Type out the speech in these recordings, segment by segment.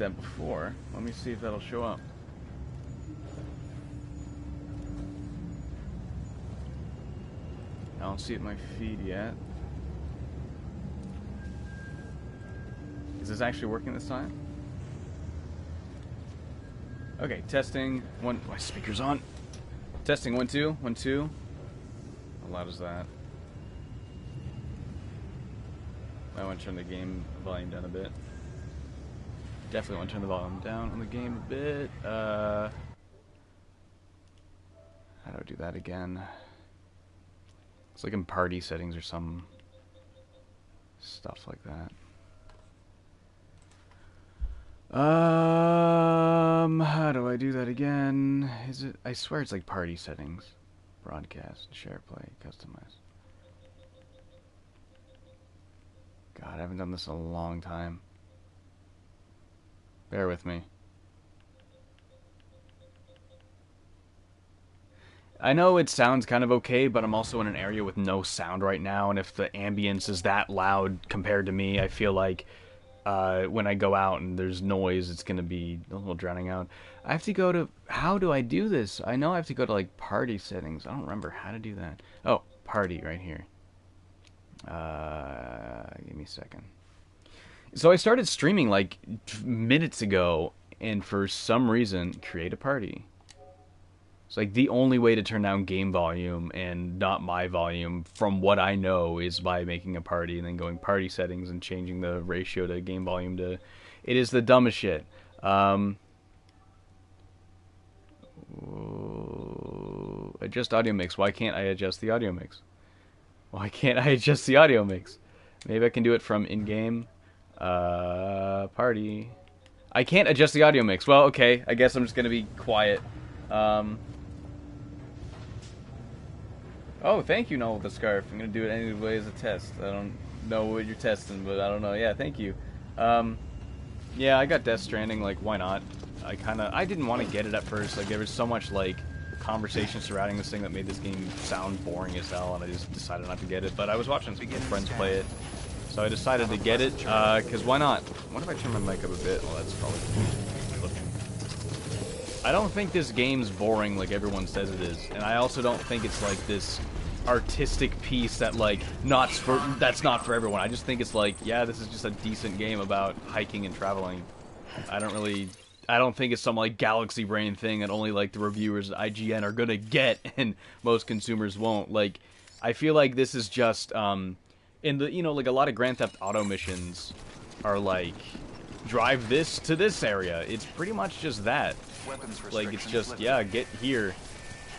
that before. Let me see if that'll show up. I don't see it in my feed yet. Is this actually working this time? Okay, testing. One. My speaker's on. Testing 1 2 1 2. How loud is that? I want to turn the game volume down a bit. Definitely want to turn the volume down on the game a bit. How do I do that again? It's like in party settings or some stuff like that. How do I do that again? Is it? I swear it's like party settings. Broadcast, share play, customize. God, I haven't done this in a long time. Bear with me. I know it sounds kind of okay, but I'm also in an area with no sound right now, and if the ambience is that loud compared to me, I feel like when I go out and there's noise, it's going to be a little drowning out. I have to go to... How do I do this? I know I have to go to, like, party settings. I don't remember how to do that. Oh, party right here. Give me a second. So I started streaming, like, minutes ago, and for some reason, create a party. It's like the only way to turn down game volume and not my volume, from what I know, is by making a party and then going party settings and changing the ratio to game volume to... It is the dumbest shit. Adjust audio mix. Why can't I adjust the audio mix? Why can't I adjust the audio mix? Maybe I can do it from in-game. Party. I can't adjust the audio mix. Well, okay. I guess I'm just going to be quiet. Oh, thank you, Noel, with the scarf. I'm going to do it anyway as a test. I don't know what you're testing, but I don't know. Yeah, thank you. Yeah, I got Death Stranding. Like, why not? I didn't want to get it at first. Like, there was so much, like, conversation surrounding this thing that made this game sound boring as hell, and I just decided not to get it. But I was watching some friends play it, so I decided to get it, because why not? What if I turn my mic up a bit? Well, that's probably looking. I don't think this game's boring like everyone says it is, and I also don't think it's like this artistic piece that like that's not for everyone. I just think it's like, yeah, this is just a decent game about hiking and traveling. I don't think it's some like galaxy brain thing that only like the reviewers at IGN are gonna get and most consumers won't. Like, I feel like this is just in the, you know, like a lot of Grand Theft Auto missions are like, drive this to this area. It's pretty much just that. Like, it's just, yeah, get here.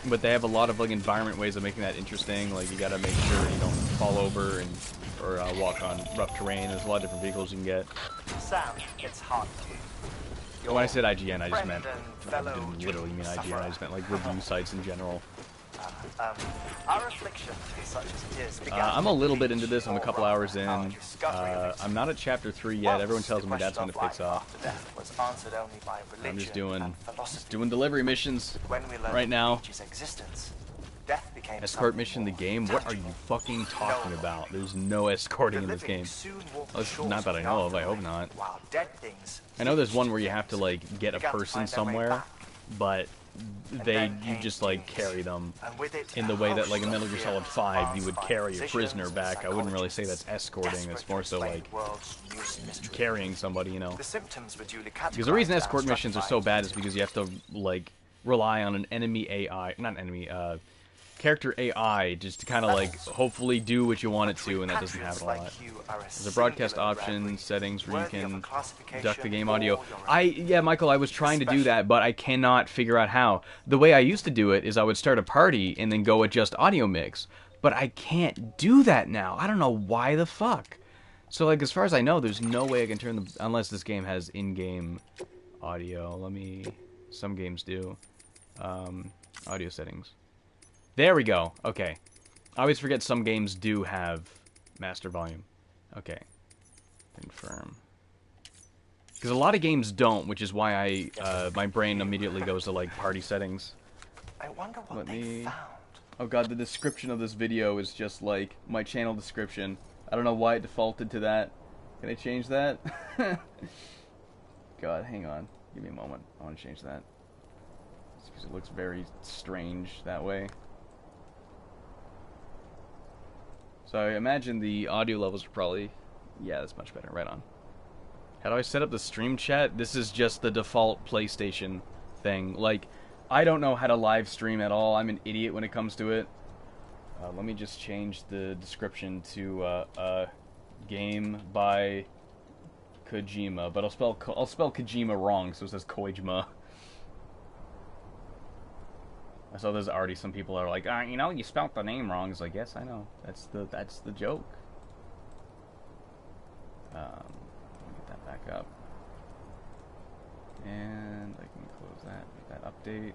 But they have a lot of like environment ways of making that interesting. Like, you gotta make sure you don't fall over or walk on rough terrain. There's a lot of different vehicles you can get. Sam, it's hot. When I said IGN, I just meant, I didn't literally mean IGN, I just meant like review sites in general. Our affliction, such as it is, I'm a little bit into this. I'm a couple hours in. I'm not at chapter 3 yet. Everyone tells me that's when it picks up. I'm just doing delivery missions right now. Escort mission, the game? What are you fucking talking about? There's no escorting in this game. Not that I know of, I hope not. I know there's one where you have to, like, get a person somewhere, but you just, like, carry them in the way that, like, in Metal Gear Solid 5, you would carry a prisoner back. I wouldn't really say that's escorting, it's more so, like, carrying somebody, you know. Because the reason escort missions are so bad is because you have to, like, rely on an enemy AI, not enemy, character AI just to kind of like hopefully do what you want it to, and that doesn't happen a lot. There's a broadcast option settings where you can duck the game audio. Yeah, Michael, I was trying to do that, but I cannot figure out how. The way I used to do it is I would start a party and then go adjust audio mix, but I can't do that now. I don't know why the fuck. So like, as far as I know, there's no way I can turn the, unless this game has in-game audio. Some games do. Audio settings. There we go. Okay. I always forget some games do have master volume. Okay. Confirm. Because a lot of games don't, which is why my brain immediately goes to, like, party settings. I wonder what they found. Oh god, the description of this video is just, like, my channel description. I don't know why it defaulted to that. Can I change that? god, hang on. Give me a moment. I want to change that. Because it looks very strange that way. So I imagine the audio levels are probably... Yeah, that's much better. Right on. How do I set up the stream chat? This is just the default PlayStation thing. Like, I don't know how to live stream at all. I'm an idiot when it comes to it. Let me just change the description to game by Kojima, but I'll spell Kojima wrong, so it says koijma. I saw there's already some people that are like, you know, you spelled the name wrong. It's like, yes, I know. That's the joke. Let me get that back up, and I can close that. Make that update.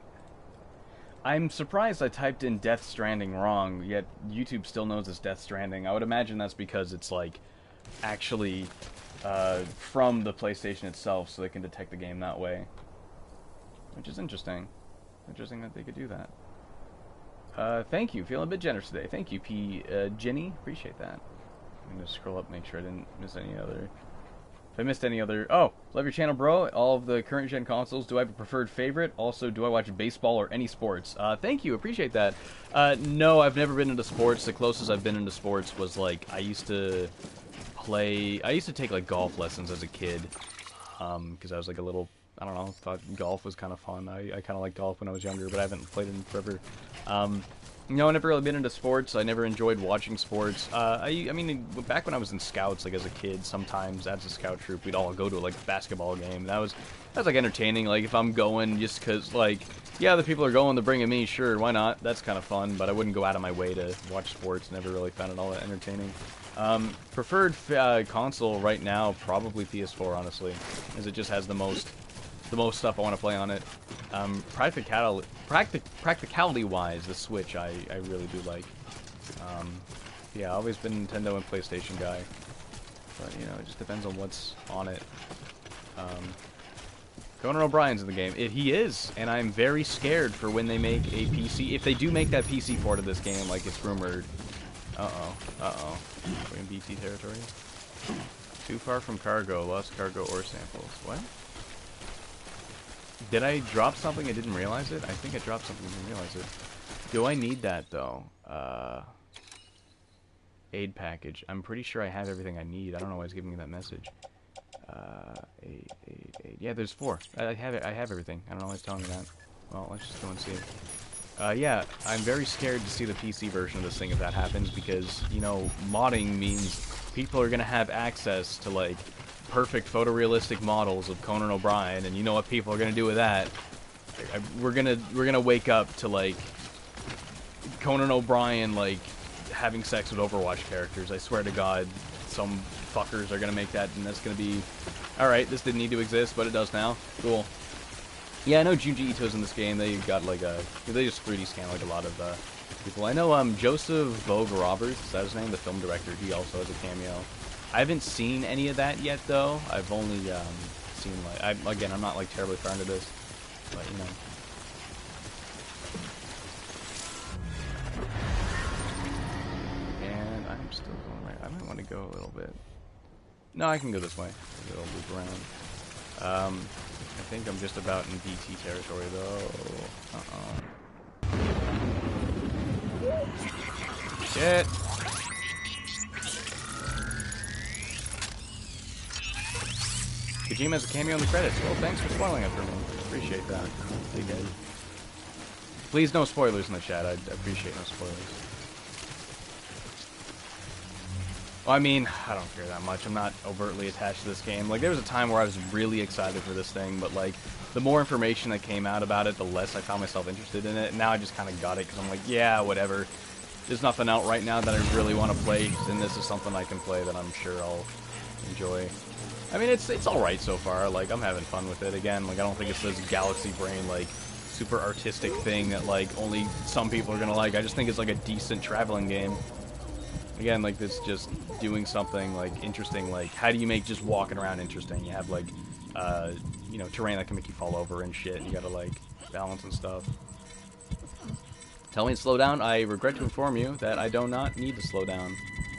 I'm surprised I typed in Death Stranding wrong, yet YouTube still knows it's Death Stranding. I would imagine that's because it's, like, actually from the PlayStation itself, so they can detect the game that way. Which is interesting. Interesting that they could do that. Thank you. Feeling a bit generous today. Thank you, Jenny. Appreciate that. I'm going to scroll up, make sure I didn't miss any other... If I missed any other... Oh, love your channel, bro. All of the current gen consoles. Do I have a preferred favorite? Also, do I watch baseball or any sports? Thank you. Appreciate that. No, I've never been into sports. The closest I've been into sports was, like, I used to take, like, golf lessons as a kid. Because I was, like, a little... I don't know, thought golf was kind of fun. I kind of liked golf when I was younger, but I haven't played it in forever. No, I've never really been into sports. I never enjoyed watching sports. I mean, back when I was in scouts, like as a kid, sometimes as a scout troop, we'd all go to like a basketball game. That was like entertaining. Like if I'm going just because, like, yeah, other people are going, they're bringing me. Sure, why not? That's kind of fun. But I wouldn't go out of my way to watch sports. Never really found it all that entertaining. Preferred console right now, probably PS4, honestly, as it just has the most stuff I want to play on it. Practicality-wise, the Switch I really do like. Yeah, I've always been a Nintendo and PlayStation guy, but you know, it just depends on what's on it. Conan O'Brien's in the game. He is, and I'm very scared for when they make a PC. If they do make that PC port of this game, like it's rumored. We're in BT territory. Too far from cargo, lost cargo or samples. What? Did I drop something? I didn't realize it? I think I dropped something and didn't realize it. Do I need that, though? Aid package. I'm pretty sure I have everything I need. I don't know why it's giving me that message. Aid. Yeah, there's 4. I have it. I have everything. I don't know why it's telling me that. Well, let's just go and see. Yeah, I'm very scared to see the PC version of this thing if that happens, because, you know, modding means people are going to have access to, like, perfect photorealistic models of Conan O'Brien, and you know what people are gonna do with that? We're gonna wake up to like Conan O'Brien like having sex with Overwatch characters. I swear to God, some fuckers are gonna make that, and that's gonna be all right. This didn't need to exist, but it does now. Cool. Yeah, I know Junji Ito's in this game. They got like they just 3D scan like a lot of people. I know Joseph Vogue Roberts, is that his name? The film director. He also has a cameo. I haven't seen any of that yet, though. I've only seen, like... Again, I'm not, like, terribly far into this. But, you know. And I'm still going right. I might want to go a little bit. No, I can go this way. I'll loop around. I think I'm just about in BT territory, though. Shit! Kojima has a cameo in the credits. Well, thanks for spoiling it for me. Appreciate that. Thank you. Please, no spoilers in the chat. I'd appreciate no spoilers. Well, I mean, I don't care that much. I'm not overtly attached to this game. Like, there was a time where I was really excited for this thing, but, like, the more information that came out about it, the less I found myself interested in it. And now I just kind of got it, because I'm like, yeah, whatever. There's nothing out right now that I really want to play, and this is something I can play that I'm sure I'll enjoy. I mean, it's alright so far. Like, I'm having fun with it. Again, like, I don't think it's this Galaxy Brain, like, super artistic thing that, like, only some people are gonna like. I just think it's, like, a decent traveling game. Again, like, this just doing something, like, interesting. Like, how do you make just walking around interesting? You have, like, you know, terrain that can make you fall over and shit. You gotta, like, balance and stuff. Tell me to slow down. I regret to inform you that I do not need to slow down.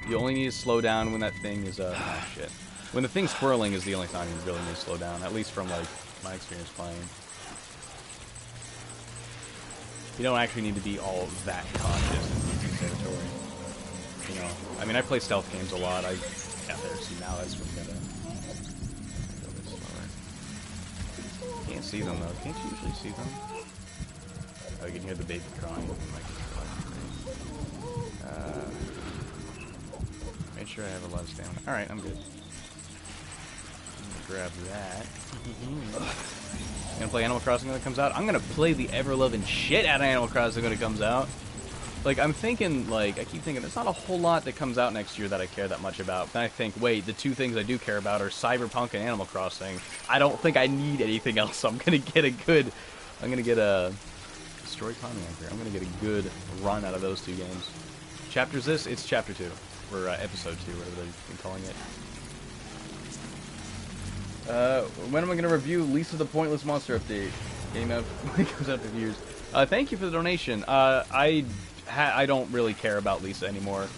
You only need to slow down when that thing is, oh, shit. When the thing's twirling is the only time you really need to slow down, at least from, like, my experience playing. You don't actually need to be all that cautious in this territory. You know, I mean, I play stealth games a lot. Yeah, there, see, now that's what we gotta go a bit slower. Can't see them, though. Can't you usually see them? Oh, you can hear the baby crying. Make sure I have a lot of stamina. Alright, I'm good. Grab that. Gonna play Animal Crossing when it comes out. I'm gonna play the ever-loving shit out of Animal Crossing when it comes out. Like, I'm thinking, like, I keep thinking, there's not a whole lot that comes out next year that I care that much about. Then I think, wait, the two things I do care about are Cyberpunk and Animal Crossing. I don't think I need anything else, so I'm gonna get a Destroy Conyanker. I'm gonna get a good run out of those two games. Chapter's this? It's Chapter 2. Or Episode 2, whatever they've been calling it. When am I going to review Lisa the Pointless Monster update? Game out when it comes out in years. Thank you for the donation. I don't really care about Lisa anymore.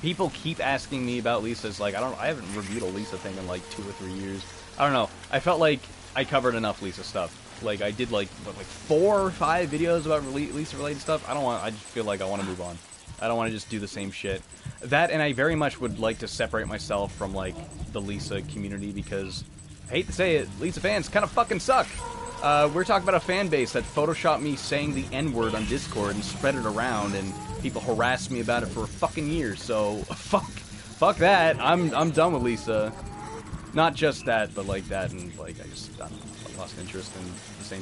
People keep asking me about Lisa. It's like, I haven't reviewed a Lisa thing in like 2 or 3 years. I don't know. I felt like I covered enough Lisa stuff. Like, I did like 4 or 5 videos about Lisa related stuff. I just feel like I want to move on. I don't want to just do the same shit. That, and I very much would like to separate myself from, like, the Lisa community, because, I hate to say it, Lisa fans kind of fucking suck. We're talking about a fan base that photoshopped me saying the N-word on Discord and spread it around, and people harassed me about it for fucking years, so, fuck that. I'm done with Lisa. Not just that, but, like, that, and, like, I don't know, I lost interest in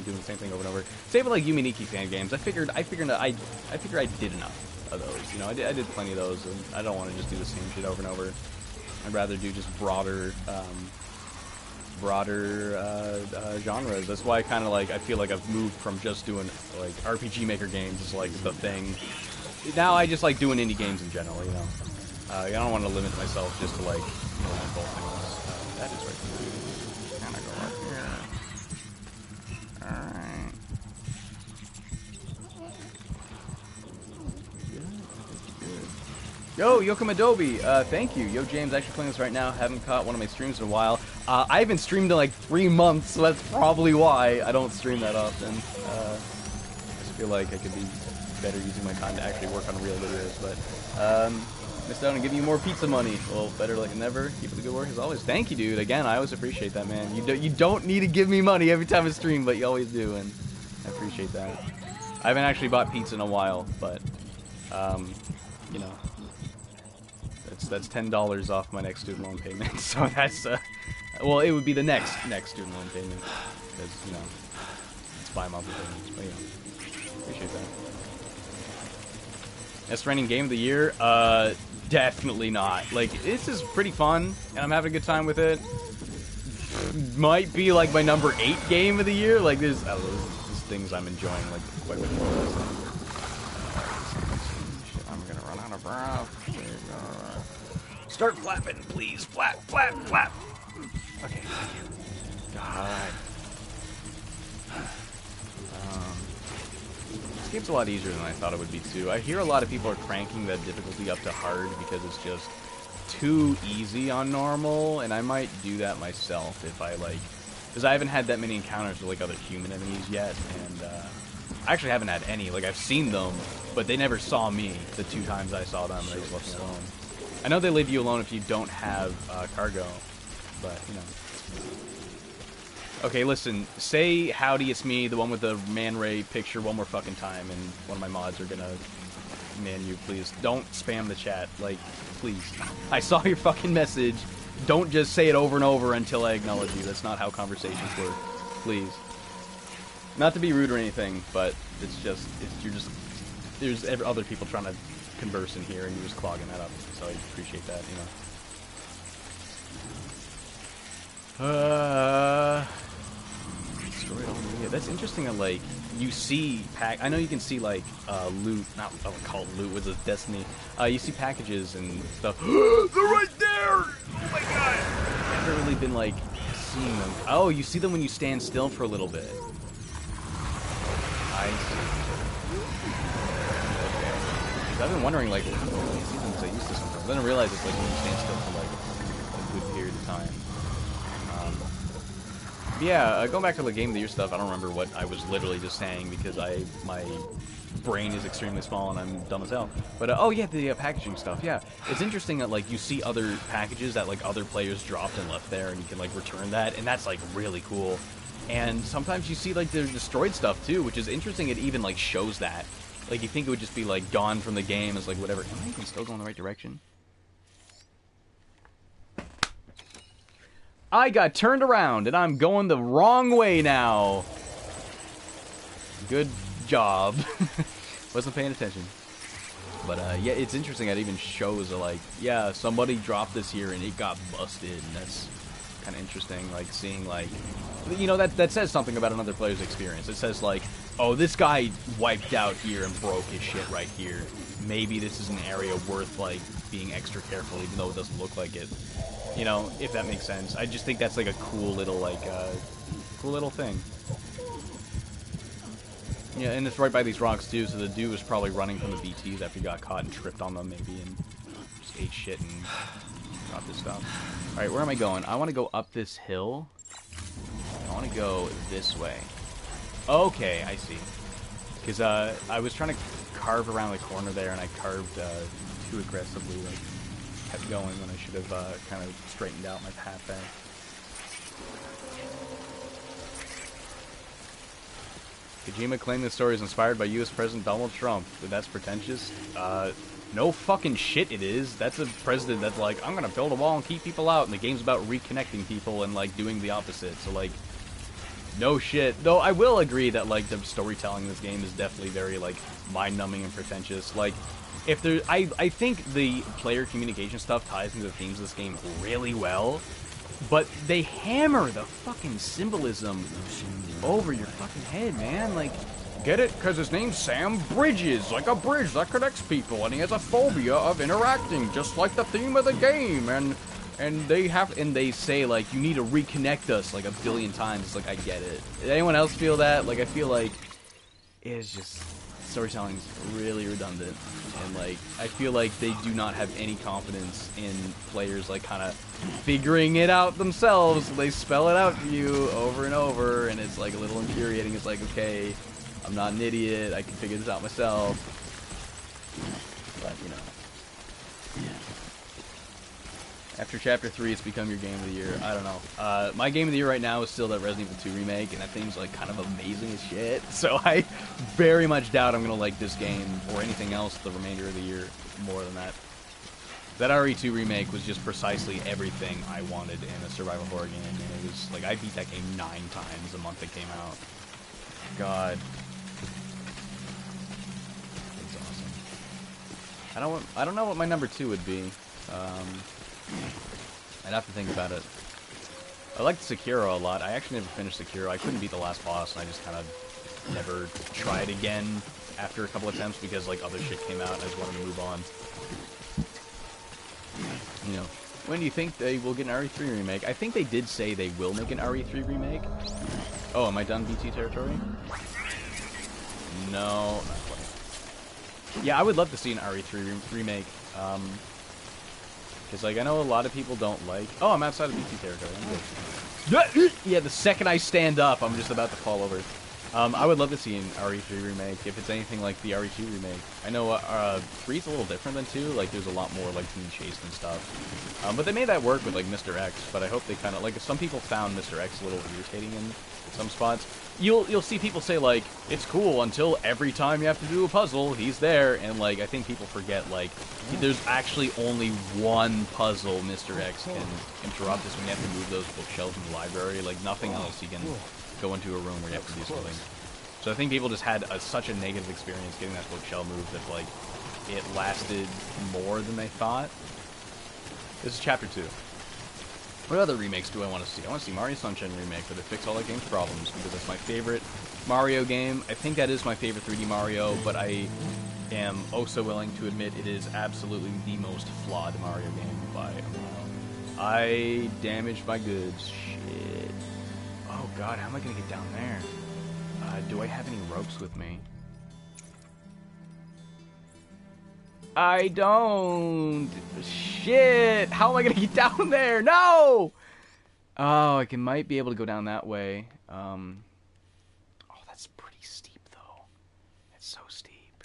doing the same thing over and over. Same with, like, Yumi Nikki fan games. I figured I did enough of those. You know, I did plenty of those, and I don't want to just do the same shit over and over. I'd rather do just broader genres. That's why I kind of like, I feel like I've moved from just doing like RPG Maker games is like the thing. Now I just like doing indie games in general, you know. I don't want to limit myself just to like, you know, both things. That is right there. Kind of go up here. Alright. Yo, Yokum Adobe, thank you. Yo, James, actually playing this right now. Haven't caught one of my streams in a while. I haven't streamed in like 3 months, so that's probably why I don't stream that often. I just feel like I could be better using my time to actually work on real videos, but, missed out on giving you more pizza money. Well, better late than never. Keep up the good work as always. Thank you, dude. Again, I always appreciate that, man. You don't need to give me money every time I stream, but you always do, and I appreciate that. I haven't actually bought pizza in a while, but, you know. That's $10 off my next student loan payment. So that's well, it would be the next student loan payment, because you know it's bi-monthly payments. But yeah, appreciate that. Stradning game of the year? Definitely not. Like, this is pretty fun, and I'm having a good time with it. Might be like my number 8 game of the year. Like, there's things I'm enjoying like quite a bit more. I'm gonna run out of breath. Start flapping, please. Flap, flap, flap. Okay, thank you. God. This game's a lot easier than I thought it would be, too. I hear a lot of people are cranking the difficulty up to hard because it's just too easy on normal, and I might do that myself if I, like... Because I haven't had that many encounters with, like, other human enemies yet, and, I actually haven't had any. Like, I've seen them, but they never saw me the 2 times I saw them, and they just left me alone. I know they leave you alone if you don't have cargo, but, you know. Okay, listen, say howdy, it's me, the one with the Man Ray picture one more fucking time, and one of my mods are gonna man you, please. Don't spam the chat, like, please. I saw your fucking message. Don't just say it over and over until I acknowledge you. That's not how conversations work. Please. Not to be rude or anything, but it's just, there's other people trying to converse in here, and you're just clogging that up, so I appreciate that, you know. Destroy it all media. That's interesting that, like, you see I know you can see, like, loot, not, I would call it loot, with the Destiny. You see packages and stuff. They're right there! Oh my god! I've never really been, like, seeing them. Oh, you see them when you stand still for a little bit. I see. I've been wondering, like, how many seasons I used to sometimes. I didn't realize it's like when you stand still for like a good period of time. Yeah, going back to the Game of the Year stuff, I don't remember what I was literally just saying because my brain is extremely small and I'm dumb as hell. But, oh yeah, the packaging stuff, yeah. It's interesting that, like, you see other packages that, like, other players dropped and left there and you can, like, return that, and that's, like, really cool. And sometimes you see, like, the destroyed stuff, too, which is interesting. It even, like, shows that. Like, you think it would just be, like, gone from the game as, like, whatever. Am I even still going the right direction? I got turned around, and I'm going the wrong way now. Good job. Wasn't paying attention. But, yeah, it's interesting. It even shows, like, yeah, somebody dropped this here, and it got busted, and that's kind of interesting, like, seeing, like, you know, that says something about another player's experience. It says, like, oh, this guy wiped out here and broke his shit right here. Maybe this is an area worth, like, being extra careful, even though it doesn't look like it. You know, if that makes sense. I just think that's, like, a cool little, like, cool little thing. Yeah, and it's right by these rocks, too, so the dude was probably running from the BTs after he got caught and tripped on them, maybe, and just ate shit and dropped his stuff. Alright, where am I going? I want to go up this hill. I want to go this way. Okay, I see. Because, I was trying to carve around the corner there, and I carved, too aggressively, like, kept going when I should have, kind of straightened out my path there. Koijma claimed this story is inspired by U.S. President Donald Trump. That's pretentious. No fucking shit it is. That's a president that's like, I'm gonna build a wall and keep people out, and the game's about reconnecting people and, like, doing the opposite. So, like, no shit. Though I will agree that, like, the storytelling in this game is definitely very, like, mind-numbing and pretentious. Like, if there... I think the player communication stuff ties into the themes of this game really well, but they hammer the fucking symbolism over your fucking head, man. Like, get it? Because his name's Sam Bridges, like a bridge that connects people, and he has a phobia of interacting, just like the theme of the game, and they say, like, you need to reconnect us, like, 1 billion times. It's like, I get it. Did anyone else feel that? Like, I feel like it's just... storytelling's really redundant, and, like, I feel like they do not have any confidence in players, like, kind of figuring it out themselves. They spell it out to you over and over, and it's, like, a little infuriating. It's like, okay, I'm not an idiot, I can figure this out myself. But, you know. Yeah. After Chapter 3, it's become your Game of the Year. I don't know. My Game of the Year right now is still that Resident Evil 2 remake, and that thing's, like, kind of amazing as shit. So I very much doubt I'm going to like this game or anything else the remainder of the year more than that. That RE2 remake was just precisely everything I wanted in a survival horror game, and it was, like, I beat that game 9 times the month it came out. God. It's awesome. I don't know what my number 2 would be. I'd have to think about it. I liked Sekiro a lot. I actually never finished Sekiro. I couldn't beat the last boss, and I just kind of never tried again after a couple attempts because, like, other shit came out and I just wanted to move on. You know, when do you think they will get an RE3 remake? I think they did say they will make an RE3 remake. Oh, am I done BT territory? No, not quite. Yeah, I would love to see an RE3 remake. Because, like, I know a lot of people don't like... Oh, I'm outside of BT territory. I'm good. Yeah, the second I stand up, I'm just about to fall over. I would love to see an RE3 remake, if it's anything like the RE2 remake. I know 3's a little different than 2. Like, there's a lot more, like, team chase and stuff. But they made that work with, like, Mr. X. But I hope they kind of... Like, some people found Mr. X a little irritating in some spots. You'll see people say, like, it's cool until every time you have to do a puzzle, he's there. And, like, I think people forget, like, there's actually only one puzzle Mr. X can interrupt is when you have to move those bookshelves in the library. Like, nothing else you can go into a room where you have to do something. So I think people just had such a negative experience getting that bookshelf moved that, like, it lasted more than they thought. This is Chapter 2. What other remakes do I want to see? I want to see Mario Sunshine remake, where they fix all that game's problems, because that's my favorite Mario game. I think that is my favorite 3D Mario, but I am oh so willing to admit it is absolutely the most flawed Mario game by a mile. I damaged my goods. Shit. Oh god, how am I going to get down there? Do I have any ropes with me? I don't. Shit! How am I gonna get down there? No! Oh, I might be able to go down that way. Oh, that's pretty steep, though. It's so steep.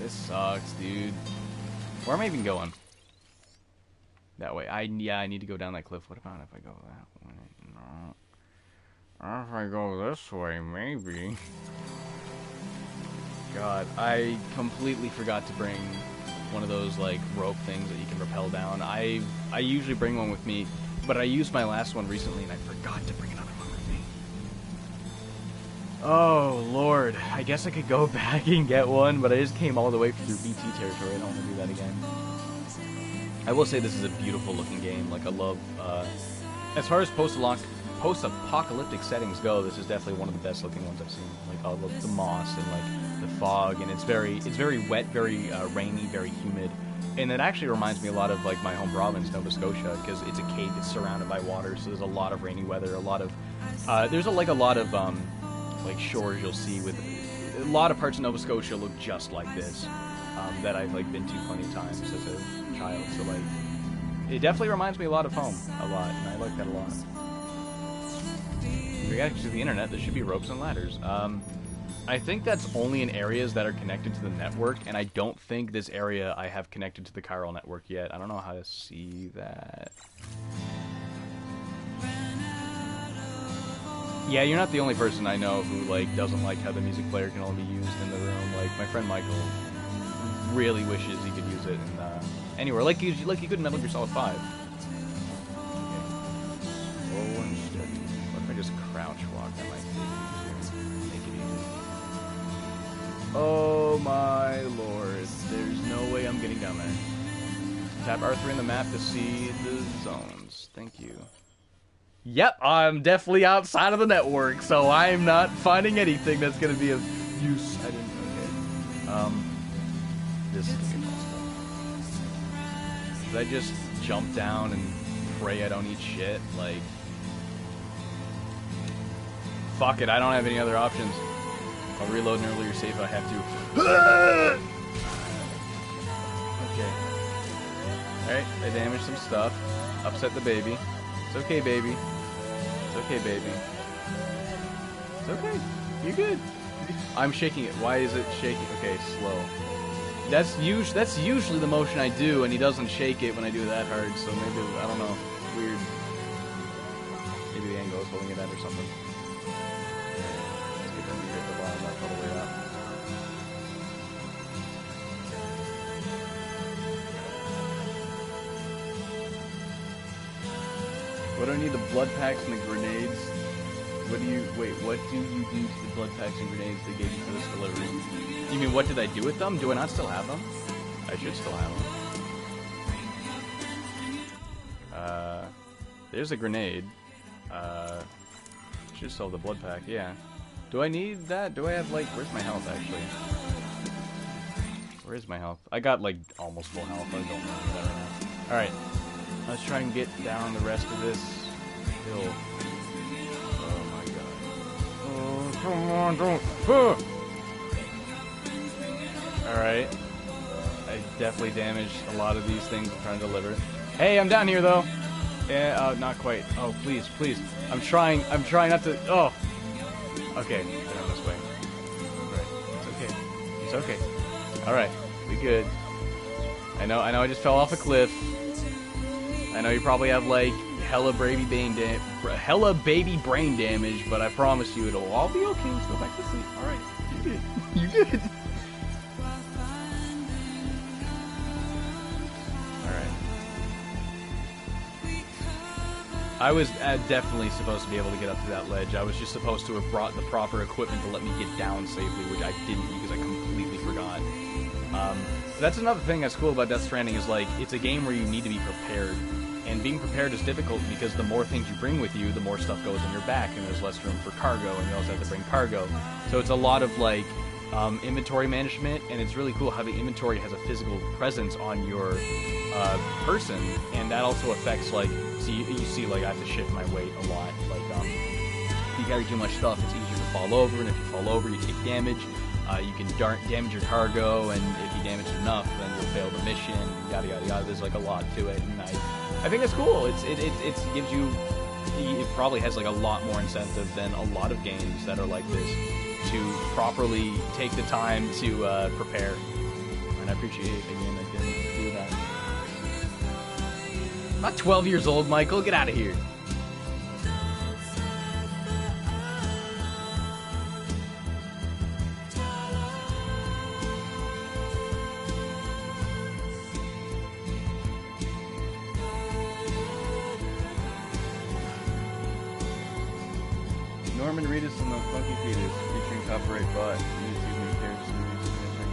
This sucks, dude. Where am I even going? That way. Yeah, I need to go down that cliff. What about if I go that way? No. If I go this way, maybe. God, I completely forgot to bring one of those, like, rope things that you can rappel down. I usually bring one with me, but I used my last one recently, and I forgot to bring another one with me. Oh, Lord. I guess I could go back and get one, but I just came all the way through BT territory. I don't want to do that again. I will say this is a beautiful-looking game. Like, I love, as far as post-apocalyptic settings go, this is definitely one of the best-looking ones I've seen. Like, I love the moss and, like, the fog, and it's very wet, very rainy, very humid. And it actually reminds me a lot of, like, my home province, Nova Scotia, because it's a cape, it's surrounded by water, so there's a lot of rainy weather, a lot of, there's a lot of, like, shores you'll see with, a lot of parts of Nova Scotia look just like this, that I've, like, been to plenty of times as a child, so, like, it definitely reminds me a lot of home, a lot, and I like that a lot. Reaction to the internet, there should be ropes and ladders. I think that's only in areas that are connected to the network, and I don't think this area I have connected to the chiral network yet. I don't know how to see that. Yeah, you're not the only person I know who, like, doesn't like how the music player can only be used in the room. Like, my friend Michael really wishes he could use it in, anywhere. Like you could in Metal Gear Solid 5. Okay. Slow and steady. What if I just crouch walk? That might make it easier. Oh my lord. There's no way I'm getting down there. Tap R3 on the map to see the zones. Thank you. Yep, I'm definitely outside of the network, so I'm not finding anything that's going to be of use. I didn't. Okay. This is going to be possible. Should I just jump down and pray I don't eat shit? Like, fuck it, I don't have any other options. I'll reload an earlier save if I have to. Okay. Alright, I damaged some stuff. Upset the baby. It's okay, baby. It's okay, baby. It's okay. You're good. I'm shaking it. Why is it shaking? Okay, slow. That's usually the motion I do, and he doesn't shake it when I do it that hard, so maybe, I don't know. Weird. Maybe the angle is holding it at or something. Let's get down here at the bottom, that's all the way up. What do I need? The blood packs and the grenades? What do you do to the blood packs and grenades they gave you for this delivery? You mean, what did I do with them? Do I not still have them? I should still have them. There's a grenade. Should still have the blood pack, yeah. Do I need that? Do I have, like, where's my health, actually? Where is my health? I got, like, almost full health. I don't remember that right now. Alright. Let's try and get down the rest of this hill. Oh my god. Oh, come on, don't. Alright. I definitely damaged a lot of these things I'm trying to deliver. Hey, I'm down here though. Yeah, not quite. Oh, please, please. I'm trying not to. Oh. Okay, down this way. Right. It's okay. It's okay. Alright, we good. I know I just fell off a cliff. I know you probably have, like, hella baby brain damage, but I promise you it'll all be okay. Let's go back to sleep. Alright, you good. You good. Alright. I was definitely supposed to be able to get up to that ledge. I was just supposed to have brought the proper equipment to let me get down safely, which I didn't because I completely forgot. That's another thing that's cool about Death Stranding is, like, it's a game where you need to be prepared. And being prepared is difficult because the more things you bring with you, the more stuff goes in your back, and there's less room for cargo, and you also have to bring cargo. So it's a lot of, like, inventory management, and it's really cool how the inventory has a physical presence on your person, and that also affects, like, you see, like, I have to shift my weight a lot. Like, if you carry too much stuff, it's easier to fall over, and if you fall over, you take damage. You can damage your cargo, and if you damage it enough, then you'll fail the mission. Yada yada yada. There's like a lot to it, and I think it's cool. It gives you. It probably has like a lot more incentive than a lot of games that are like this to properly take the time to prepare. And I appreciate a game that can do that. I'm not 12 years old, Michael. Get out of here. Norman Reedus and the Funky Fetus, featuring copyright bot.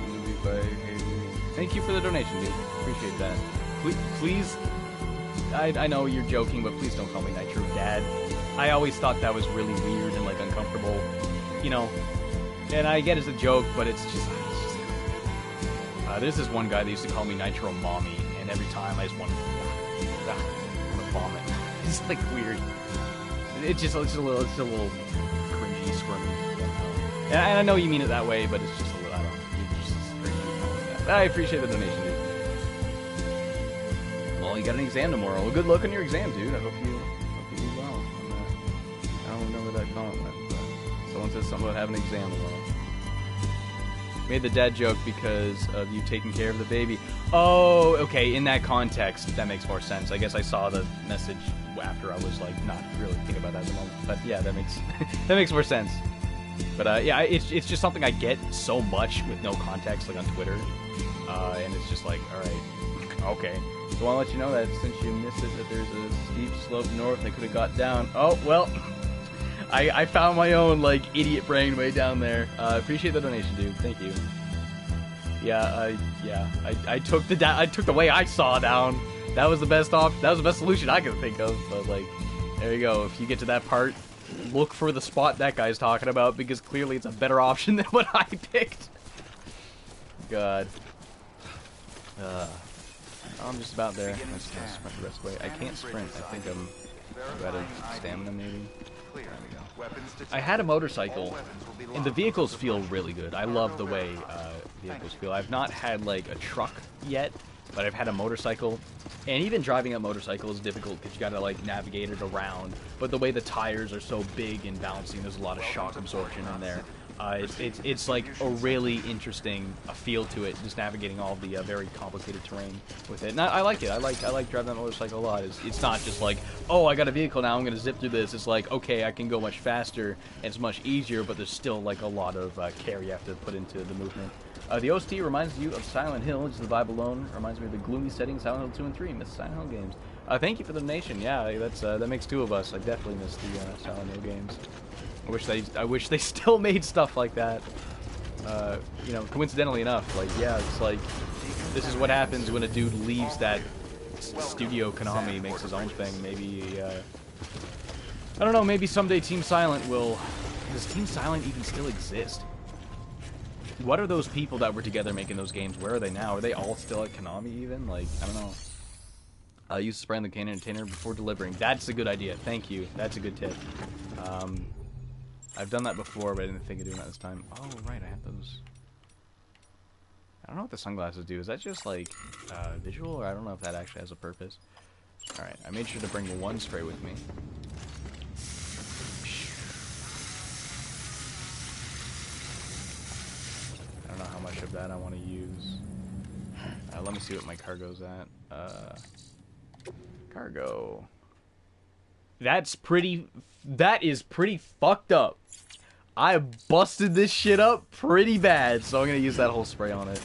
Movie by Thank you for the donation, dude. Appreciate that. Please, I know you're joking, but please don't call me Nitro Dad. I always thought that was really weird and like uncomfortable, you know. And I get it's a joke, but it's just there's this one guy that used to call me Nitro Mommy, and every time I just want to vomit. It's like weird. It's a little cringy, squirmy. And I know you mean it that way, but it's just a little. I don't know. You're just cringy. I appreciate the donation, dude. Well, you got an exam tomorrow. Well, good luck on your exam, dude. I hope you do well. I don't remember that comment, but someone says something about having an exam tomorrow. Made the dad joke because of you taking care of the baby. Oh, okay. In that context, that makes more sense. I guess I saw the message after I was like not really thinking about that at the moment. But yeah, that makes that makes more sense. But yeah, it's just something I get so much with no context, like on Twitter, and it's just like, all right, okay. So I want to let you know that since you missed it, that there's a steep slope north that could have got down. Oh well. I found my own like idiot brain way down there. Appreciate the donation, dude. Thank you. Yeah, I took the way I saw down. That was the best That was the best solution I could think of. But like, there you go. If you get to that part, look for the spot that guy's talking about because clearly it's a better option than what I picked. God. I'm just about there. Let's sprint the rest of the way. I can't sprint. I think I'm out of stamina maybe. I had a motorcycle, and the vehicles feel really good. I love the way vehicles feel. I've not had, like, a truck yet, but I've had a motorcycle. And even driving a motorcycle is difficult because you gotta, like, navigate it around. But the way the tires are so big and bouncing, there's a lot of shock absorption in there. It's like a really interesting feel to it, just navigating all the very complicated terrain with it. And I like it. I like driving that motorcycle a lot. It's not just like, oh, I got a vehicle now, I'm gonna zip through this. It's like, okay, I can go much faster and it's much easier, but there's still like a lot of care you have to put into the movement. The OST reminds you of Silent Hill. Just the vibe alone reminds me of the gloomy setting Silent Hill 2 and 3. Miss Silent Hill games. Thank you for the donation. Yeah, that makes two of us. I definitely miss the Silent Hill games. I wish they still made stuff like that. You know, coincidentally enough, like, yeah, it's like, this is what happens when a dude leaves that studio Konami, makes his own thing. Maybe, I don't know, maybe someday Team Silent will... Does Team Silent even still exist? What are those people that were together making those games? Where are they now? Are they all still at Konami even? Like, I don't know. Use the spray on the container before delivering. That's a good idea. Thank you. That's a good tip. I've done that before, but I didn't think of doing that this time. Oh, right, I have those. I don't know what the sunglasses do. Is that just, like, visual, or I don't know if that actually has a purpose. Alright, I made sure to bring one spray with me. I don't know how much of that I want to use. Let me see what my cargo's at. Cargo. That is pretty fucked up. I busted this shit up pretty bad, so I'm gonna use that whole spray on it.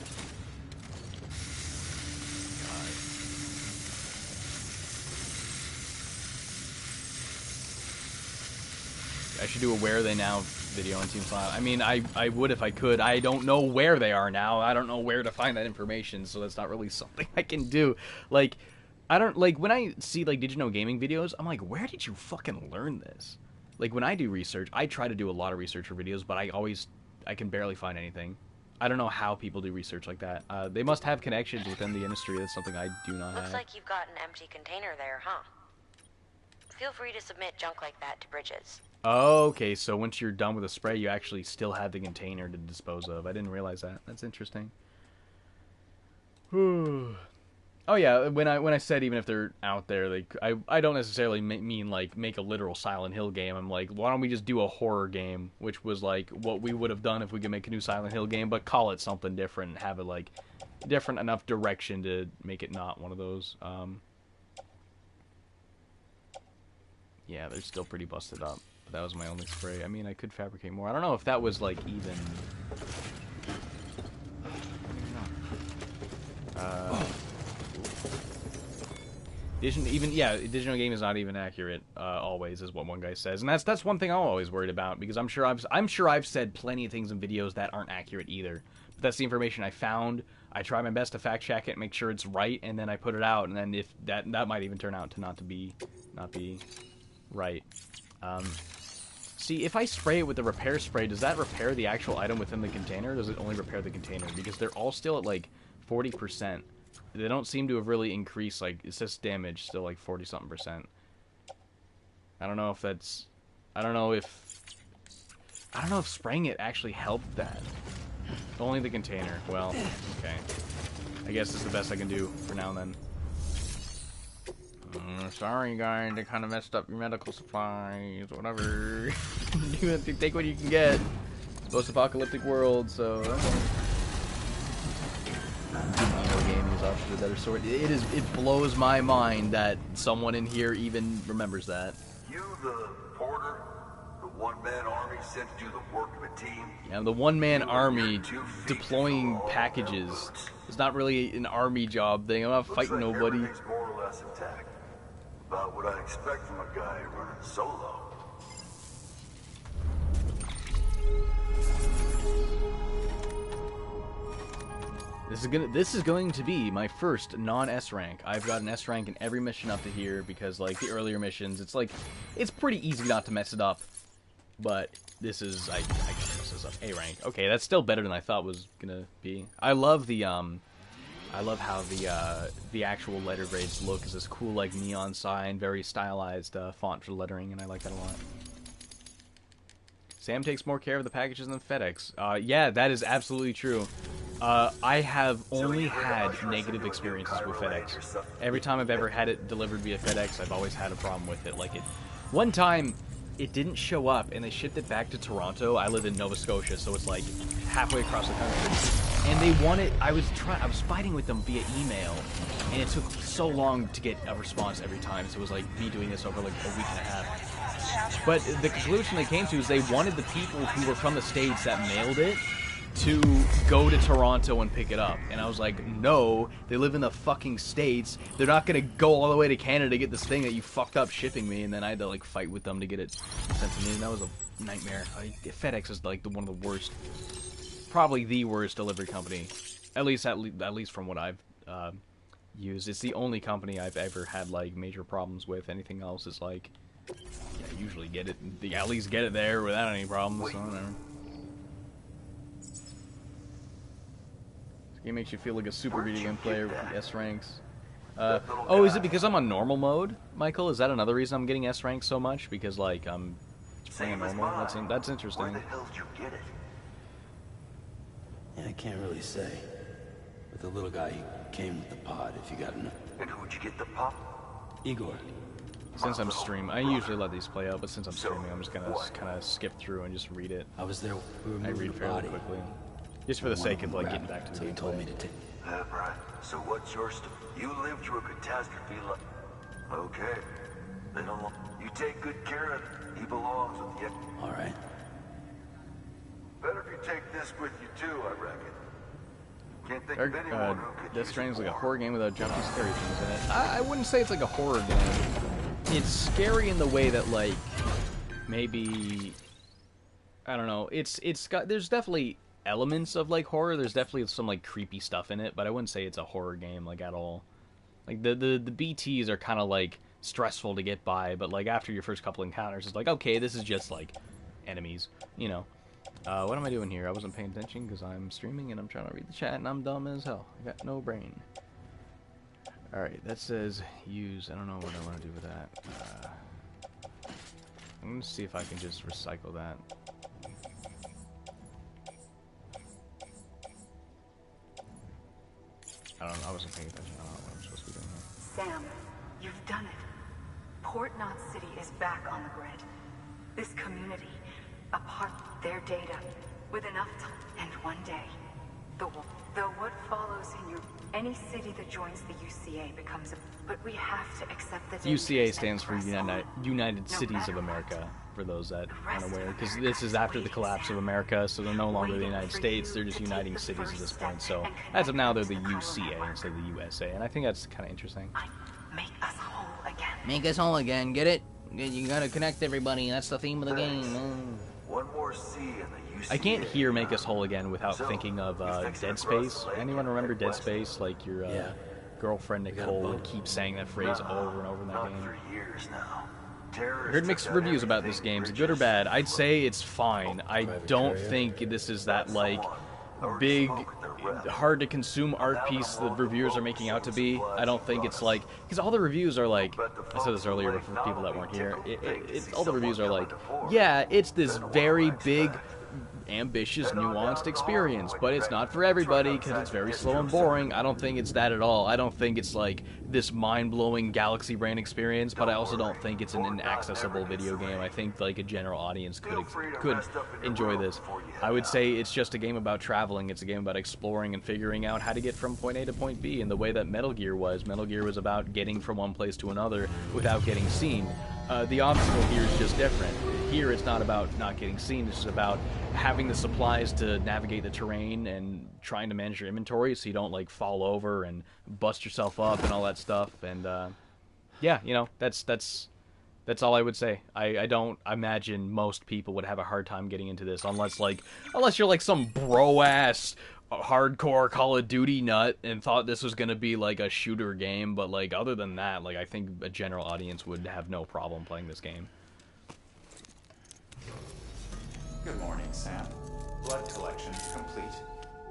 I should do a Where Are They Now video on Team Silent. I mean, I would if I could. I don't know where they are now. I don't know where to find that information, so that's not really something I can do. Like, I don't, like, when I see, like, Did You Know Gaming videos, I'm like, where did you fucking learn this? Like, when I do research, I try to do a lot of research for videos, but I can barely find anything. I don't know how people do research like that. They must have connections within the industry. That's something I do not have. Looks like you've got an empty container there, huh? Feel free to submit junk like that to Bridges. Okay, so once you're done with the spray, you actually still have the container to dispose of. I didn't realize that. That's interesting. Oh yeah, when I said even if they're out there, like I don't necessarily mean like make a literal Silent Hill game. I'm like, why don't we just do a horror game, which was like what we would have done if we could make a new Silent Hill game, but call it something different and have it like different enough direction to make it not one of those. Yeah, they're still pretty busted up. But that was my only spray. I mean, I could fabricate more. I don't know if that was like even. Digital game is not even accurate. Always is what one guy says, and that's one thing I'm always worried about because I'm sure I've said plenty of things in videos that aren't accurate either. But that's the information I found. I try my best to fact check it, make sure it's right, and then I put it out. And then if that might even turn out to not be right. See, if I spray it with the repair spray, does that repair the actual item within the container, or does it only repair the container? Because they're all still at like 40%. They don't seem to have really increased, like, it says damage, still like 40-something%. I don't know if that's... I don't know if spraying it actually helped that. Only the container. Well, okay. I guess it's the best I can do for now and then. Sorry, guys, they kind of messed up your medical supplies, whatever. You have to take what you can get. It's a post-apocalyptic world, so... Gaming is obviously the better sort. It blows my mind that someone in here even remembers that. You, the porter, the one-man army sent to do the work of a team. Yeah, the one-man army deploying packages. It's not really an army job thing. I'm not fighting nobody. Everything's more or less intact. About what I expect from a guy running solo. This is going to be my first non-S rank. I've got an S rank in every mission up to here because, like, the earlier missions, it's pretty easy not to mess it up. But this is, I can't mess this up. A rank. Okay, that's still better than I thought was gonna be. I love how the actual letter grades look as this cool, like, neon sign, very stylized font for lettering, and I like that a lot. Sam takes more care of the packages than FedEx. Yeah, that is absolutely true. I have only had negative experiences with FedEx. Every time I've ever had it delivered via FedEx, I've always had a problem with it. Like, one time, it didn't show up, and they shipped it back to Toronto. I live in Nova Scotia, so it's like halfway across the country. And they wanted, I was fighting with them via email, and it took so long to get a response every time. So it was like me doing this over like a week and a half. But the conclusion they came to is they wanted the people who were from the States that mailed it to go to Toronto and pick it up. And I was like, no, they live in the fucking States. They're not going to go all the way to Canada to get this thing that you fucked up shipping me. And then I had to, like, fight with them to get it sent to me. And that was a nightmare. FedEx is, like, one of the worst, probably the worst delivery company. At least from what I've used. It's the only company I've ever had, like, major problems with. Anything else is, like, yeah, usually get it, at least get it there without any problems. So, whatever. Game makes you feel like a super video game player with the S ranks. Oh, is it because I'm on normal mode, Michael? Is that another reason I'm getting S ranks so much? Because, like, I'm playing normal? That's interesting. Where the hell did you get it? Yeah, I can't really say. But the little guy, he came with the pod, if you got enough. And who'd you get the pop? Igor. Since I'm streaming, I usually let these play out, but since I'm streaming, I'm just gonna kind of skip through and just read it. I was there. I read fairly quickly. Just for the sake of, like, getting back to the So he told me to take. Right. So what's your story? You lived through a catastrophe like... Okay. Then you take good care of him. He belongs with you. All right. Better if you take this with you too, I reckon. Can't think of anyone who could Death use Stranding is like a more. horror game without jumpy scary things in it. I wouldn't say it's like a horror game. It's scary in the way that, like, maybe... I don't know. It's got... There's definitely elements of, like, horror. There's definitely some, like, creepy stuff in it, but I wouldn't say it's a horror game, like, at all. Like, the BTs are kind of, like, stressful to get by, but, like, after your first couple encounters, it's like, okay, this is just, like, enemies, you know. What am I doing here? I wasn't paying attention because I'm streaming and I'm trying to read the chat and I'm dumb as hell. I got no brain. Alright, that says use. I don't know what I want to do with that. I'm Let's see if I can just recycle that. I don't know, I wasn't paying attention. I don't know what I'm supposed to be doing here. Sam, you've done it. Port Knot City is back on the grid. This community, a part of their data, with enough time, and one day, though what follows in any city that joins the UCA becomes a... But we have to accept that... UCA stands for United Cities of America, for those that aren't aware, because this is after the collapse of America, so they're no longer the United States, they're just uniting cities at this point, so as of now they're the UCA instead of the USA, and I think that's kind of interesting. Make us whole again. Make us whole again, get it? You gotta connect everybody, that's the theme of the game. One more C in the UCA. I can't hear Make Us Whole Again without thinking of Dead Space. Anyone remember Dead Space? Like your girlfriend Nicole would keep saying that phrase over and over in that game. For years now. I heard mixed reviews about this game. Is it good or bad? I'd say it's fine. I don't think this is that, like, big, hard to consume art piece the reviewers are making out to be. I don't think it's like, because all the reviews are like, I said this earlier for people that weren't here, all the reviews are like, yeah, it's this very big, ambitious, nuanced experience, but it's not for everybody because it's very slow and boring. I don't think it's that at all. I don't think it's like this mind-blowing galaxy brain experience, but I also don't think it's an inaccessible video game. I think like a general audience could enjoy this. I would say it's just a game about traveling. It's a game about exploring and figuring out how to get from point A to point B in the way that Metal Gear was. Metal Gear was about getting from one place to another without getting seen. The obstacle here is just different. Here it's not about not getting seen, it's just about having the supplies to navigate the terrain and trying to manage your inventory so you don't like fall over and bust yourself up and all that stuff. And yeah, you know, that's all I would say. I don't imagine most people would have a hard time getting into this unless you're like some bro-ass hardcore Call of Duty nut and thought this was gonna be like a shooter game, but like other than that, like I think a general audience would have no problem playing this game. Good morning, Sam. Blood collection complete.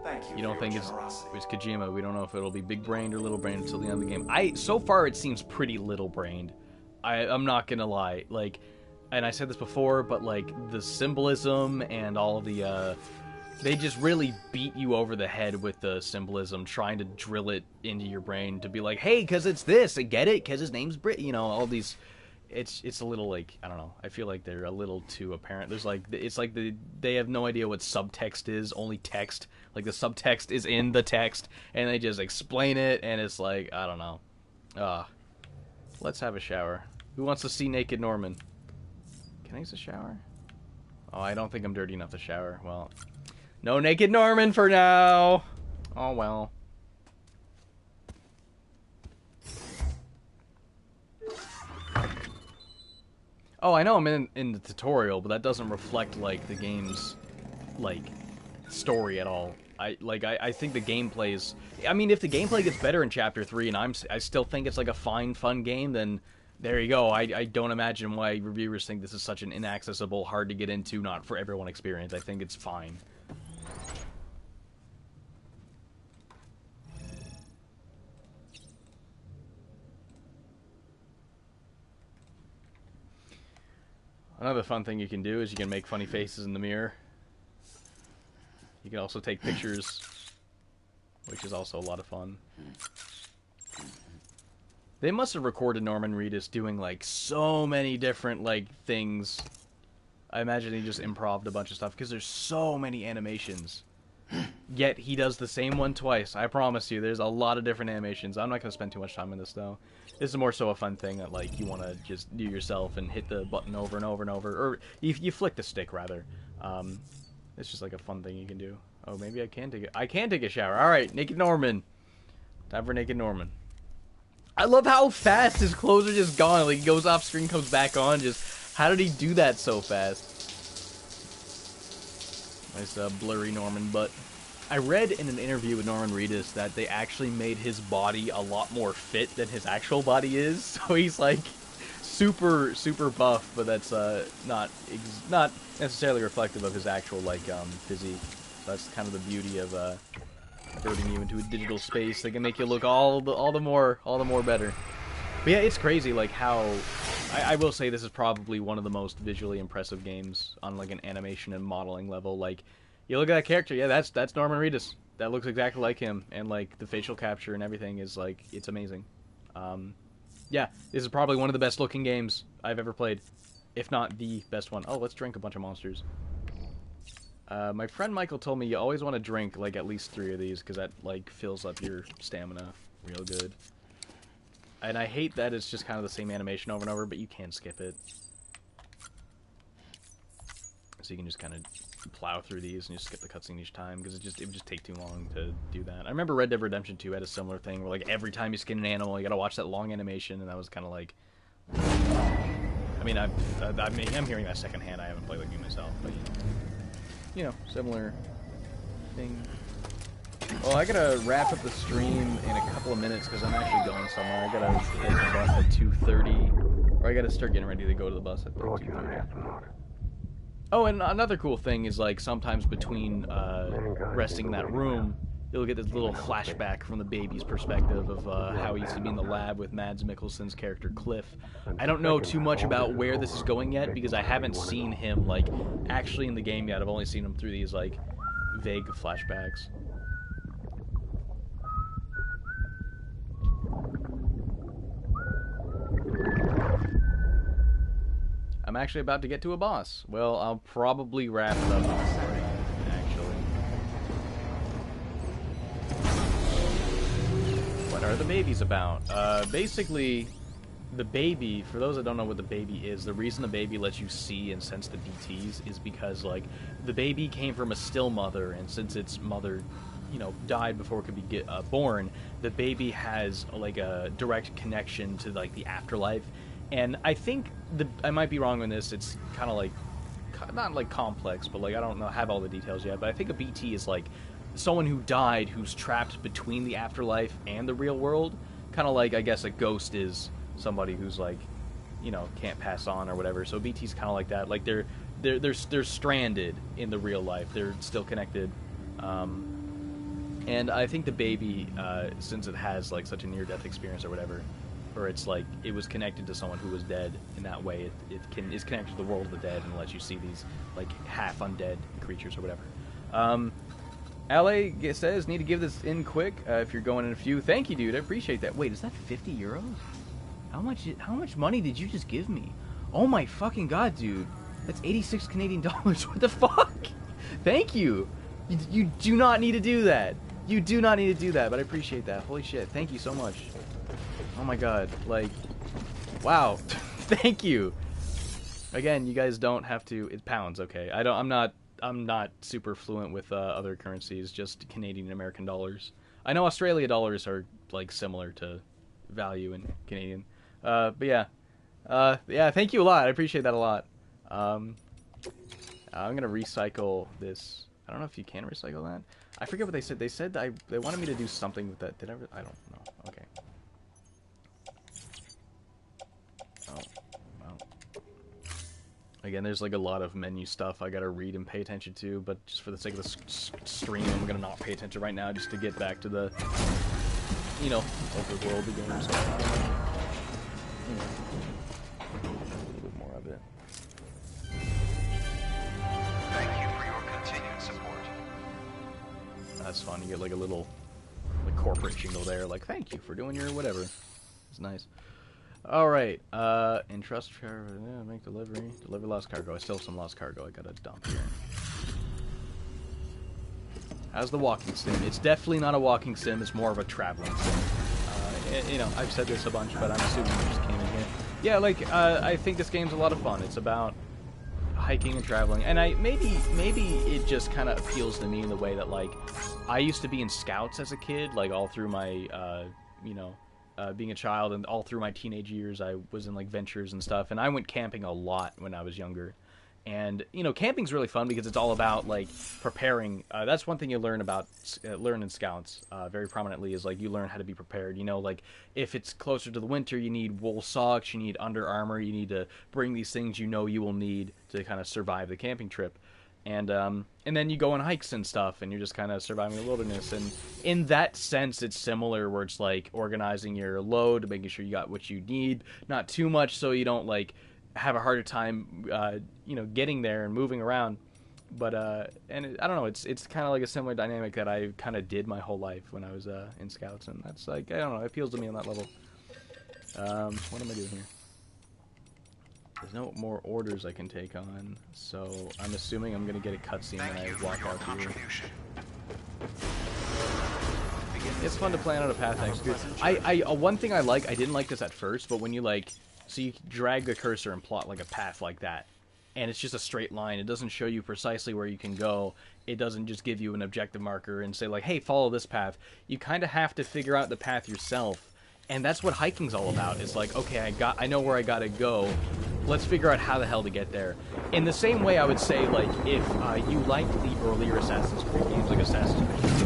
Thank you. You don't for think your it's generosity. Kojima? We don't know if it'll be big brained or little brained until the end of the game. So far it seems pretty little brained. I'm not gonna lie, like, and I said this before, but like the symbolism and all of the they just really beat you over the head with the symbolism, trying to drill it into your brain to be like, hey, because it's this, I get it, because his name's Brit, you know, all these. It's a little like, I don't know, I feel like they're a little too apparent. There's like, it's like they have no idea what subtext is, only text. Like the subtext is in the text, and they just explain it, and it's like, I don't know. Let's have a shower. Who wants to see naked Norman? Can I use a shower? Oh, I don't think I'm dirty enough to shower. Well, no naked Norman for now. Oh well. Oh, I know I'm in the tutorial, but that doesn't reflect like the game's like story at all. I think the gameplay is. I mean, if the gameplay gets better in Chapter 3, and I still think it's like a fine, fun game, then there you go. I don't imagine why reviewers think this is such an inaccessible, hard to get into, not for everyone experience. I think it's fine. Another fun thing you can do is you can make funny faces in the mirror. You can also take pictures, which is also a lot of fun. They must have recorded Norman Reedus doing like so many different like things. I imagine he just improv'd a bunch of stuff because there's so many animations. Yet he does the same one twice. I promise you, there's a lot of different animations. I'm not going to spend too much time on this though. This is more so a fun thing that like you want to just do yourself and hit the button over and over and over, or you flick the stick rather. It's just like a fun thing you can do. Oh, maybe I can take a shower. All right, Naked Norman. Time for Naked Norman. I love how fast his clothes are just gone. Like he goes off screen, comes back on. Just how did he do that so fast? Nice blurry Norman butt. I read in an interview with Norman Reedus that they actually made his body a lot more fit than his actual body is. So he's like super buff, but that's not necessarily reflective of his actual like physique. So that's kind of the beauty of converting you into a digital space. They can make you look all the more better. But yeah, it's crazy like how I will say this is probably one of the most visually impressive games on like an animation and modeling level. Like, you look at that character, yeah, that's Norman Reedus. That looks exactly like him, and like the facial capture and everything is like, it's amazing. Yeah, this is probably one of the best looking games I've ever played, if not the best one. Oh, let's drink a bunch of monsters. My friend Michael told me you always want to drink like at least 3 of these because that like fills up your stamina real good. And I hate that it's just kind of the same animation over and over, but you can skip it. So you can just kind of plow through these and just skip the cutscene each time, because it would just take too long to do that. I remember Red Dead Redemption 2 had a similar thing, where like every time you skin an animal, you gotta watch that long animation, and that was kind of like... I mean, I'm hearing that secondhand. I haven't played like you myself, but you know, similar thing. Well, I gotta wrap up the stream in a couple of minutes because I'm actually going somewhere. I gotta take the bus at 2:30, or I gotta start getting ready to go to the bus at 2:30. Oh, and another cool thing is like sometimes between resting in that room, you'll get this little flashback from the baby's perspective of how he used to be in the lab with Mads Mikkelsen's character Cliff. I don't know too much about where this is going yet because I haven't seen him like actually in the game yet. I've only seen him through these like vague flashbacks. I'm actually about to get to a boss. Well, I'll probably wrap it up actually. What are the babies about? Basically, the baby, for those that don't know what the baby is, the reason the baby lets you see and sense the DTs is because, like, the baby came from a still mother, and since its mother, you know, died before it could be born, the baby has, like, a direct connection to, like, the afterlife. And I think, I might be wrong on this, it's kind of like, not like complex, but like, I don't know, have all the details yet, but I think a BT is like someone who died who's trapped between the afterlife and the real world. Kind of like, I guess, a ghost is somebody who's like, you know, can't pass on or whatever. So BT's kind of like that. Like, they're stranded in the real life. They're still connected. And I think the baby, since it has like such a near-death experience or whatever, or it's like it was connected to someone who was dead in that way, is connected to the world of the dead and lets you see these like half undead creatures or whatever. LA says, need to give this in quick if you're going in a few. Thank you, dude. I appreciate that. Wait, is that 50 euros? How much money did you just give me? Oh my fucking god, dude. That's 86 Canadian dollars. What the fuck? Thank you. You do not need to do that. You do not need to do that, but I appreciate that. Holy shit. Thank you so much. Oh my god, like, wow. Thank you. Again, you guys don't have to, it's pounds, okay. I'm not super fluent with other currencies, just Canadian and American dollars. I know Australia dollars are like similar to value in Canadian. But yeah. Yeah, thank you a lot. I appreciate that a lot. I'm gonna recycle this. I don't know if you can recycle that. I forget what they said. They said they wanted me to do something with that. Did I don't know. Okay. Oh, well. Again, there's like a lot of menu stuff I gotta read and pay attention to, but just for the sake of the stream, I'm gonna not pay attention right now just to get back to the, you know, overworld again. So, you know, a little bit more of it. Thank you for your continued support. That's fun. You get like a little like corporate jingle there, like thank you for doing your whatever. It's nice. Alright, entrust, make delivery, deliver lost cargo. I still have some lost cargo I gotta dump here. How's the walking sim? It's definitely not a walking sim, it's more of a traveling sim. You know, I've said this a bunch, but I'm assuming you just came in here. Yeah, like, I think this game's a lot of fun. It's about hiking and traveling, and maybe it just kind of appeals to me in the way that, like, I used to be in scouts as a kid, like, all through my, you know, being a child, and all through my teenage years I was in like ventures and stuff, and I went camping a lot when I was younger. And you know, camping's really fun because it's all about like preparing. That's one thing you learn in scouts very prominently, is like you learn how to be prepared. You know, like if it's closer to the winter, you need wool socks, you need Under Armour, you need to bring these things you know you will need to kind of survive the camping trip. And then you go on hikes and stuff, and you're just kind of surviving the wilderness. And in that sense, it's similar, where it's like organizing your load, making sure you got what you need, not too much, so you don't like have a harder time, getting there and moving around. But I don't know, it's kind of like a similar dynamic that I kind of did my whole life when I was in Scouts, and that's like, I don't know, it appeals to me on that level. What am I doing here? There's no more orders I can take on, so I'm assuming I'm gonna get a cutscene when I walk out here. It's fun to plan out a path and execute. One thing I didn't like this at first, but when you so you drag the cursor and plot like a path like that, and it's just a straight line. It doesn't show you precisely where you can go. It doesn't just give you an objective marker and say like, hey, follow this path. You kind of have to figure out the path yourself. And that's what hiking's all about. It's like, okay, I know where I gotta go. Let's figure out how the hell to get there. In the same way, I would say, like, if you liked the earlier Assassin's Creed games, like Assassin's Creed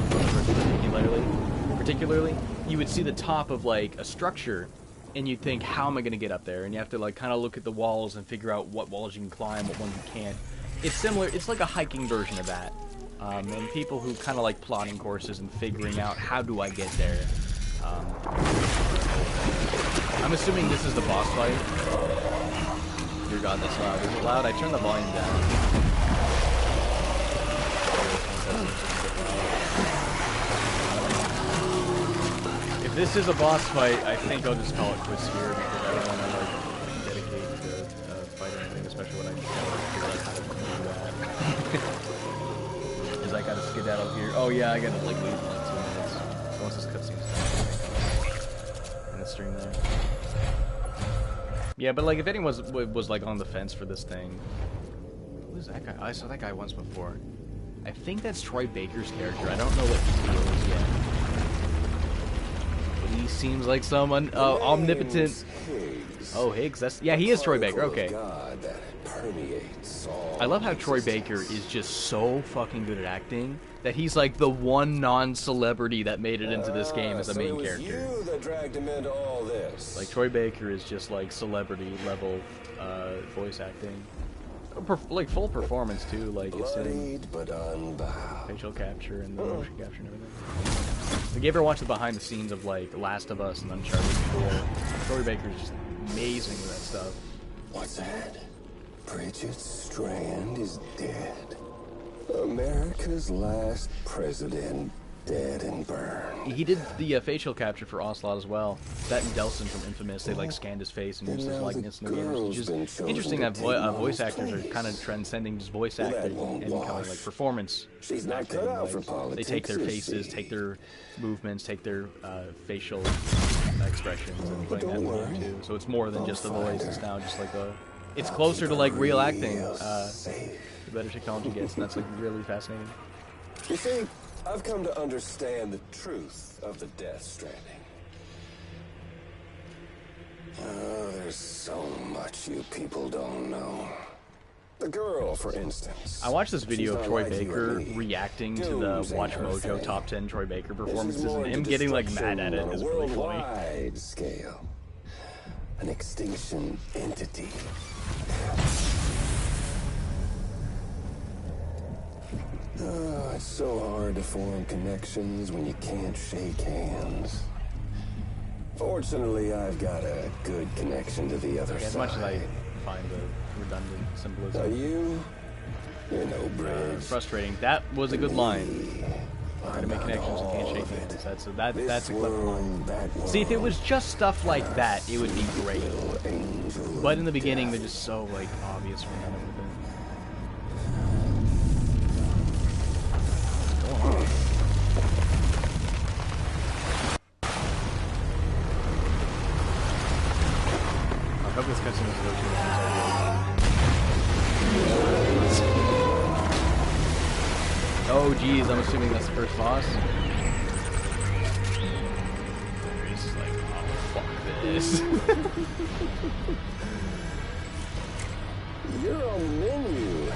particularly, you would see the top of, like, a structure, and you'd think, how am I gonna get up there? And you have to, like, kind of look at the walls and figure out what walls you can climb, what ones you can't. It's similar, it's like a hiking version of that. And people who kind of like plotting courses and figuring out, how do I get there? I'm assuming this is the boss fight. Dear God, that's loud. Is it loud? I turned the volume down. If this is a boss fight, I think I'll just call it quits here, because I don't want to like dedicate to fight or anything, especially when I just gotta figure out how to do that. Because I gotta skedaddle here. Oh yeah, I gotta like wait like 2 minutes. So once this cutscene's done. Stream there. Yeah, but like if anyone was like on the fence for this thing, who is that guy? I saw that guy once before. I think that's Troy Baker's character. I don't know what his deal is yet, but he seems like someone omnipotent. Oh, Higgs. That's he is Troy Baker. Okay. I love how Troy Baker is just so fucking good at acting that he's like the one non-celebrity that made it into this game as a main character. You that dragged him into all this. Like Troy Baker is just like celebrity level voice acting, like full performance too. Like it's in facial capture and the motion capture and everything. Like you ever watch the behind the scenes of like Last of Us and Uncharted 4? Troy Baker is just amazing with that stuff. What's that? Bridget Strand is dead. America's last president dead and burned. He did the facial capture for Ocelot as well. That and Delson from Infamous, they like scanned his face and used his likeness in the game. It's just interesting that voice actors are kind of transcending just voice acting and becoming like performance. She's not cut out for politics. They take their faces, take their movements, take their facial expressions and putting that in the game too. So it's more than just the voice. It's now just like it's closer to like real acting. The better technology gets, and that's like really fascinating. You see, I've come to understand the truth of the Death Stranding. Oh, there's so much you people don't know. The girl, for instance. I watched this video of Troy Baker reacting to the Watch Mojo top 10 Troy Baker performances, and him getting like mad at it is really funny. Wide scale, an extinction entity. Oh, it's so hard to form connections when you can't shake hands. Fortunately, I've got a good connection to the other side. As much as I find the redundant symbolism. You're no bridge. Frustrating. That was a good line. Try to make connections and can't shake hands. That's a clever line. See, if it was just stuff like that, it would be great. But in the beginning, they're just so like obvious for none of it. I hope this cutscene is really Oh geez, I'm assuming that's the first boss. It's like, oh fuck this. You're on the menu.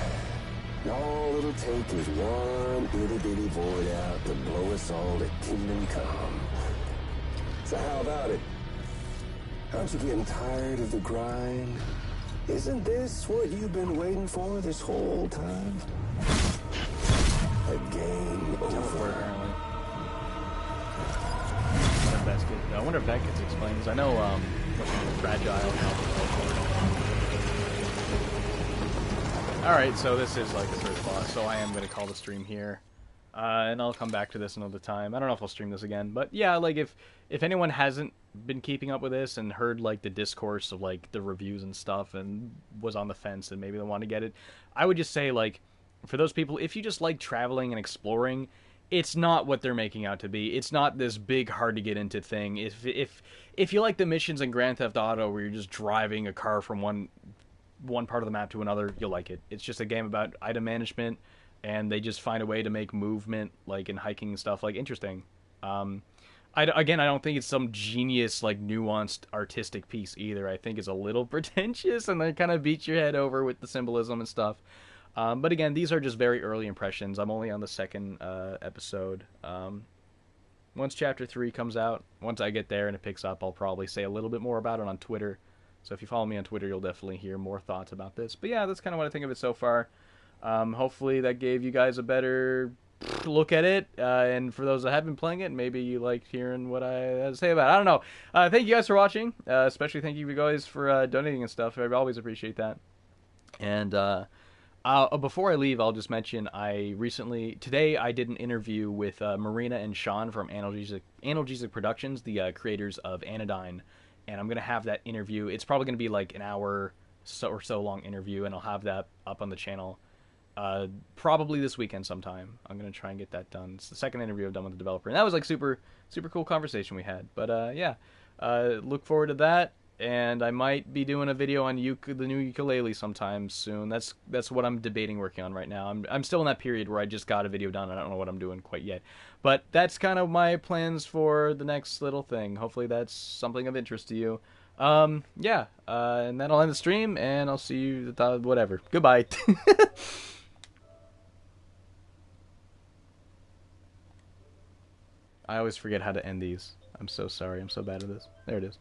All it'll take is one itty-bitty void out to blow us all to kingdom come. So how about it? Aren't you getting tired of the grind? Isn't this what you've been waiting for this whole time? I wonder if that gets explained, 'cause I know, what's her name, Fragile. Alright, so this is like the first boss, so I am going to call the stream here. And I'll come back to this another time. I don't know if I'll stream this again, but yeah, like, if anyone hasn't been keeping up with this and heard, like, the discourse of, like, the reviews and stuff and was on the fence and maybe they want to get it, I would just say, like, for those people, if you just like traveling and exploring, it's not what they're making out to be. It's not this big, hard-to-get-into thing. If you like the missions in Grand Theft Auto where you're just driving a car from one part of the map to another, you'll like it. It's just a game about item management, and they just find a way to make movement, like in hiking and stuff, like, interesting. Again, I don't think it's some genius, like, nuanced artistic piece either. I think it's a little pretentious, and they kind of beat your head over with the symbolism and stuff. But again, these are just very early impressions. I'm only on the second episode. Once Chapter 3 comes out, once I get there and it picks up, I'll probably say a little bit more about it on Twitter. So if you follow me on Twitter, you'll definitely hear more thoughts about this. But yeah, that's kind of what I think of it so far. Hopefully that gave you guys a better look at it. And for those that have been playing it, maybe you liked hearing what I had to say about it. I don't know. Thank you guys for watching. Especially thank you guys for donating and stuff. I always appreciate that. And before I leave, I'll just mention today I did an interview with Marina and Sean from Analgesic Productions, the creators of Anodyne. And I'm going to have that interview. It's probably going to be like an hour or so long interview, and I'll have that up on the channel probably this weekend sometime. I'm going to try and get that done. It's the second interview I've done with the developer, and that was like super cool conversation we had. But yeah, look forward to that, and I might be doing a video on the new ukulele sometime soon. That's what I'm debating working on right now. I'm still in that period where I just got a video done, and I don't know what I'm doing quite yet. But that's kind of my plans for the next little thing. Hopefully that's something of interest to you. Yeah, and that'll end the stream, and I'll see you, whatever. Goodbye. I always forget how to end these. I'm so sorry. I'm so bad at this. There it is.